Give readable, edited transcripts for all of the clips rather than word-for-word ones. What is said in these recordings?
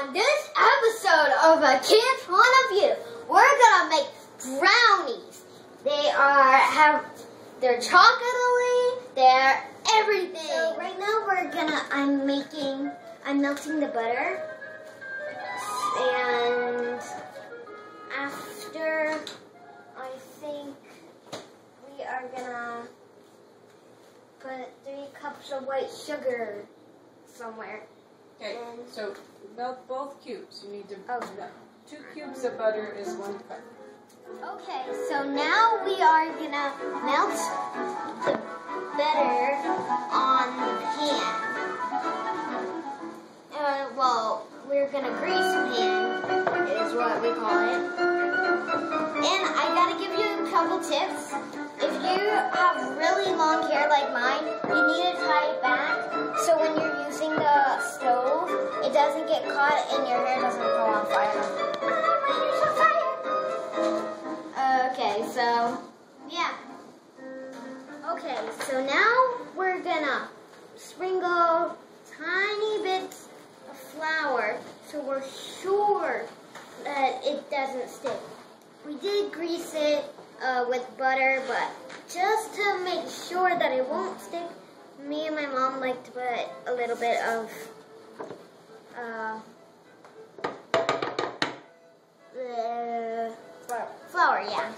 On this episode of A Kid's Point of View, we're gonna make brownies. They're chocolatey, they're everything. So right now I'm melting the butter. And after, I think we are gonna put 3 cups of white sugar somewhere. Okay, so melt both cubes. You need to Oh. melt 2 cubes of butter is 1 cup. Okay, so now we are gonna melt the butter on the pan. Well, we're gonna grease the pan, is what we call it. And I gotta give you a couple tips. If you have really long hair like mine, you need to tie it back so when you're using the stove, it doesn't get caught and your hair doesn't go on fire. Okay, so, yeah. Okay, so now we're gonna sprinkle tiny bits of flour so we're sure that it doesn't stick. We did grease it with butter, but just to make sure that it won't stick, me and my mom like to put a little bit of flour, yeah.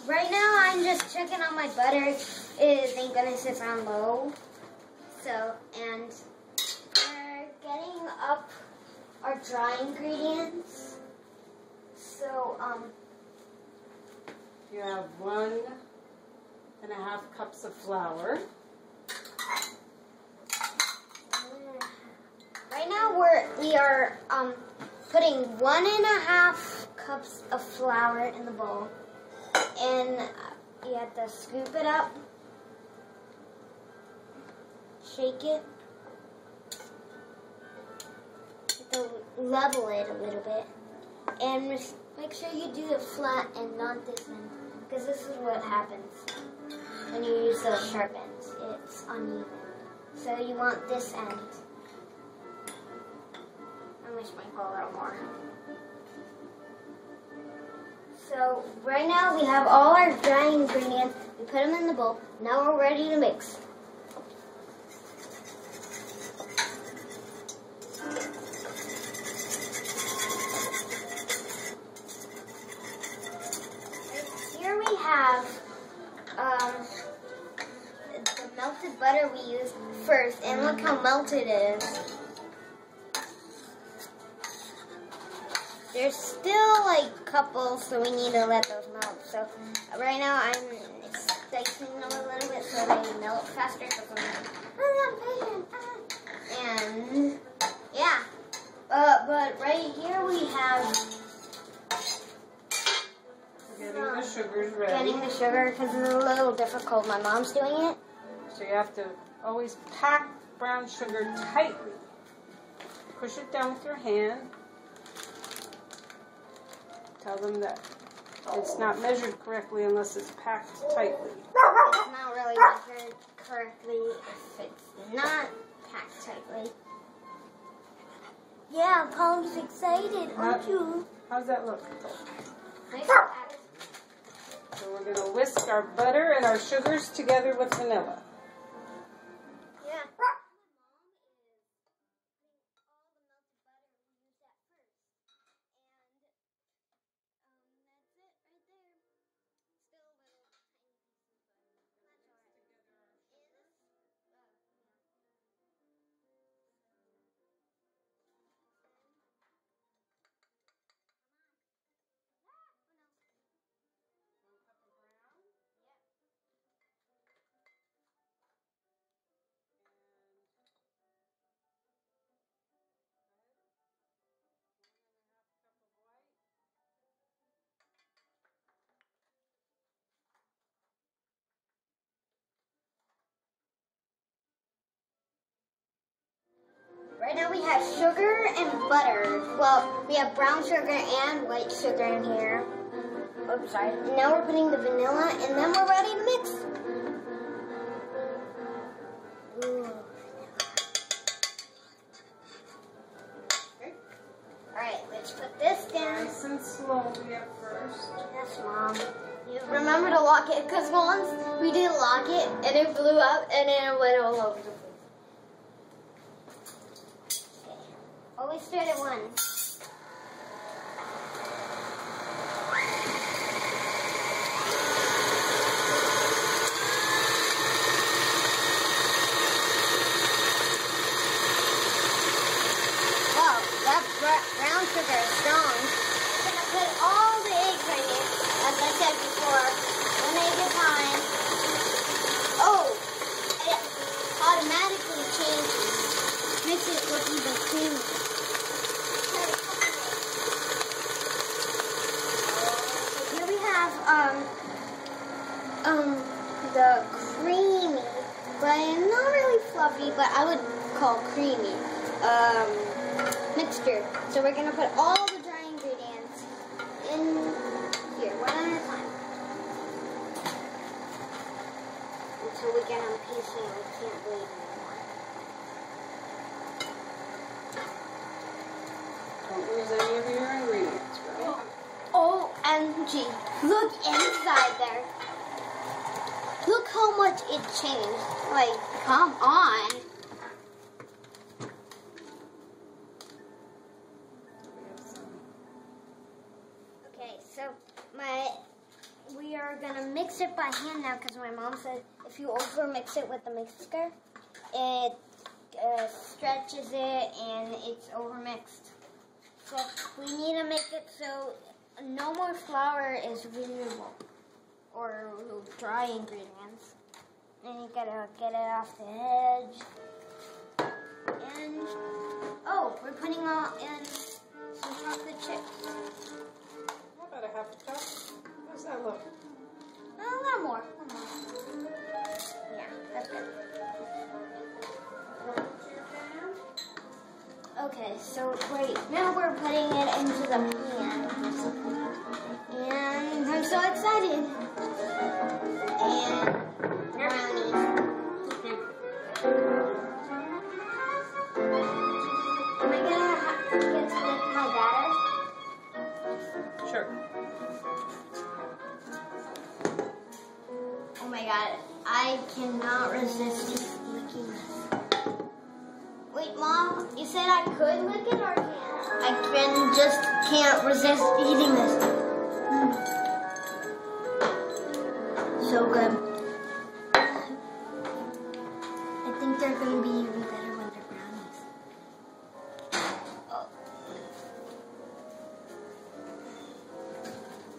Right now, I'm just checking on my butter. Thank goodness it's on low. So, and we're getting up our dry ingredients. So, You have 1.5 cups of flour. Right now we are putting 1.5 cups of flour in the bowl. And you have to scoop it up, shake it, you have to level it a little bit, and make sure you do it flat and not this end, because this is what happens when you use those sharp ends. It's uneven. So you want this end. I'm going to sprinkle a little more. So right now we have all our dry ingredients. We put them in the bowl. Now we're ready to mix. Here we have the melted butter we used first, and look how melted it is. There's still like a couple, so we need to let those melt. So right now I'm dicing them a little bit so they melt faster. And yeah, but right here we have Getting the sugars ready. getting the sugar because it's a little difficult. My mom's doing it. So you have to always pack brown sugar tightly. Push it down with your hand. Tell them that it's not measured correctly unless it's packed tightly. It's not really measured correctly if it's not packed tightly. Yeah, Palm's excited, aren't you? How's that look? Nice. So we're going to whisk our butter and our sugars together with vanilla. Yeah. Right now we have sugar and butter. Well, we have brown sugar and white sugar in here. Oops, sorry. And now we're putting the vanilla, and then we're ready to mix. Ooh. lock it, because once we didn't lock it, and it blew up, and then it went all over the place. Okay. Always start at 1. Brown sugar is strong. I'm going to put all the eggs in it, as I said before, one egg at a time. Oh, it automatically changes. Makes it look even creamy. Here we have the creamy, but not really fluffy, but I would call creamy. Mixture. So we're going to put all the dry ingredients in here, one at a time. Until we get them piecing, I can't wait anymore. Don't lose any of your ingredients, right? OMG. Look inside there. Look how much it changed. Like, come on. So we are gonna mix it by hand now because my mom said if you over mix it with the mixer, it stretches it and it's over mixed. So we need to make it so no more flour is visible or dry ingredients. And you gotta get it off the edge. And oh, we're putting in some chocolate chips. About a half a cup. How's that look? A little more. Yeah, that's good. Okay, so now we're putting it into the pan. And I'm so excited. And brownies. Am I gonna get to lick my batter? Sure. Oh my god, I cannot resist licking this. Wait, Mom, you said I could lick it or can't? I just can't resist eating this. So good. I think they're going to be even better when they're brownies. Oh.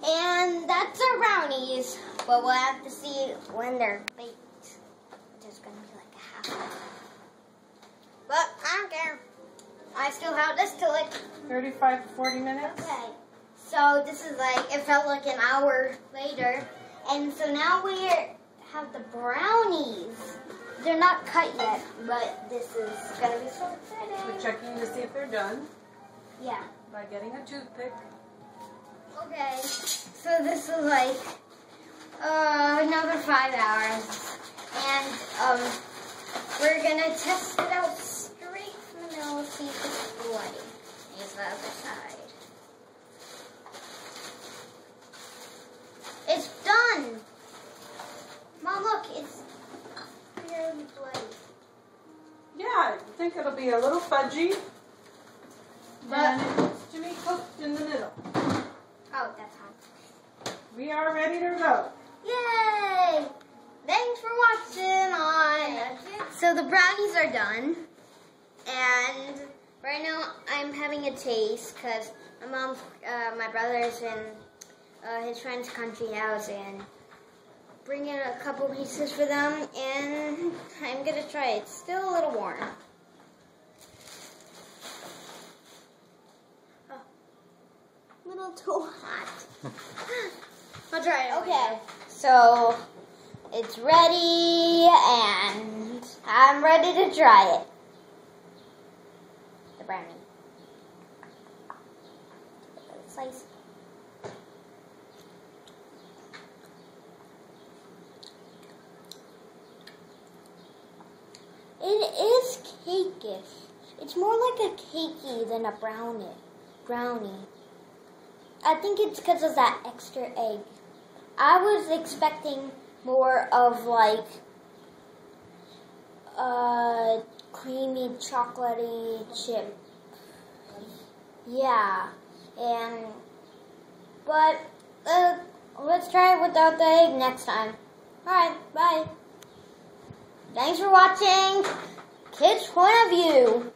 And that's our brownies. But we'll have to see when they're baked. Which is going to be like a half hour. But I don't care. I still have this to lick. 35 to 40 minutes? Okay. So this is like, it felt like an hour later. And so now we have the brownies. They're not cut yet, but this is going to be so exciting. We're checking to see if they're done. Yeah. By getting a toothpick. Okay. So this is like another 5 hours. And we're going to test it out straight from the middle, see if it's bloody. Here's the other side. It's done! Mom, look, it's barely bloody. Yeah, I think it'll be a little fudgy. But And it needs to be cooked in the middle. oh, that's hot. We are ready to go. Yay! Thanks for watching on. So the brownies are done. And right now I'm having a taste because my brother's in his friend's country house and bringing a couple pieces for them. And I'm going to try it. It's still a little warm. Oh, a little too hot. I'll try it. Okay, so it's ready, and I'm ready to try it. The brownie. Slice. It is cakeish. It's more like a cakey than a brownie. I think it's because of that extra egg. I was expecting more of like creamy chocolatey chip. Yeah, but let's try it without the egg next time. Alright, bye. Thanks for watching Kids Point of View.